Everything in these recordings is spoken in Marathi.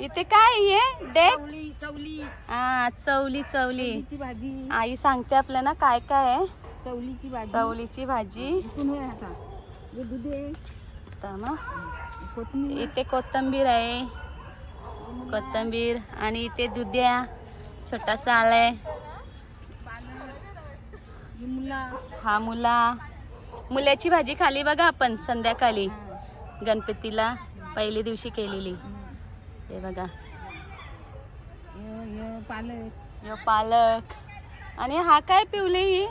इथे काय आहे डेट? चवली चवली. हा चवली चवली चवलीची भाजी. आई सांगते आपल्याला काय काय आहे. चवलीची भाजी. चवलीची भाजी. इथून हे आता हे दुधे. कोथिंबीर. इथे कोथिंबीर आहे. कोथिंबीर आणि इथे दुध्या छोटासा आलाय. हा मुलाची भाजी खाली बघा आपण संध्याकाळी गणपतीला पहिल्या दिवशी केलेली. हे बघा पालक. आणि हा काय पिवले ही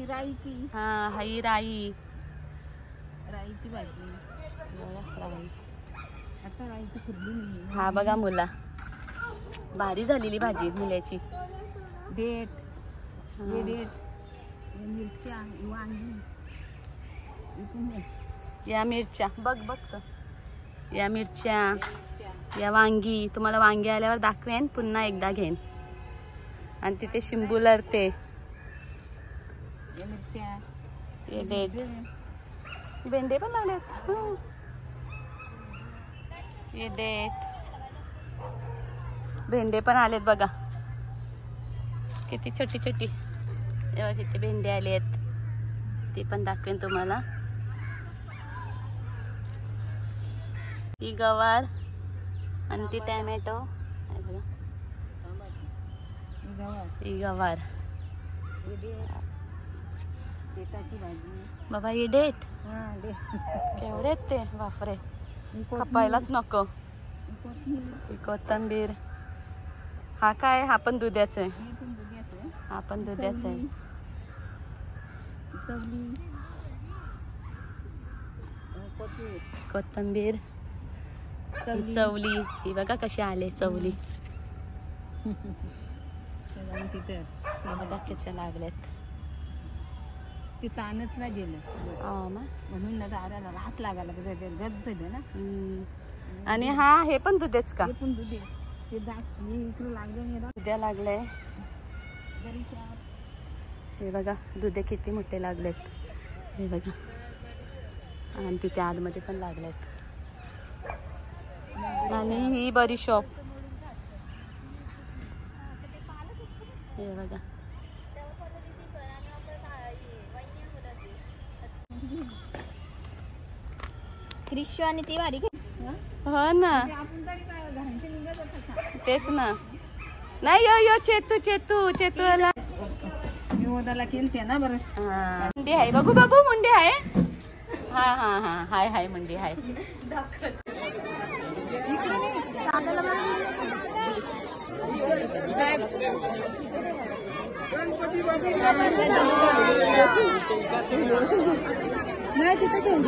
राईची. हा ही राईची भाजी. आता राईची खुर्ली. हा बघा मुला भारी झालेली भाजी मुलाची. डेट. मिरच्या वांगी. या मिरच्या बघ या मिरच्या या वांगी. तुम्हाला वांगी आल्यावर दाखवेन पुन्हा एकदा घेईन. आणि तिथे शिंबू लढते. हे डेट. भेंडे पण आलेत. हे डेट. भेंडे पण आलेत बघा किती छोटी छोटी. तिथे भेंडे आले आहेत ते पण दाखवेन तुम्हाला. ही गवार आणि ती टॅमॅटो. ही गवार. बाबा ही डेट केवढे आहेत ते. बापरे खपायलाच नको. ही कोथिंबीर. हा काय? हा पण दुधाचा आहे. हा पण दुधाचा आहे. कोथिंबीर. चवली. ही बघा कशी आले चवली. बघा कसे लागलेत. ती ताणच नाही गेलं म्हणून रास लागायला गज झालं ना. आणि हा हे पण दुधेच का? पण दुधे. इकडे लागले दुध्या लागले. हे बघा दुधे किती मोठे लागलेत. हे बघा आणि तिथे आतमध्ये पण लागलेत. आणि ही बडीशोप. हे बघा क्रिश आणि ती भारी. हो ना तेच ना. नाही यो चेतूला केलते ना बरं. मुंडी आहे बघू बाबू. मुंडी आहे. हा हाय मुंडी आहे. नाही तिथे घेऊन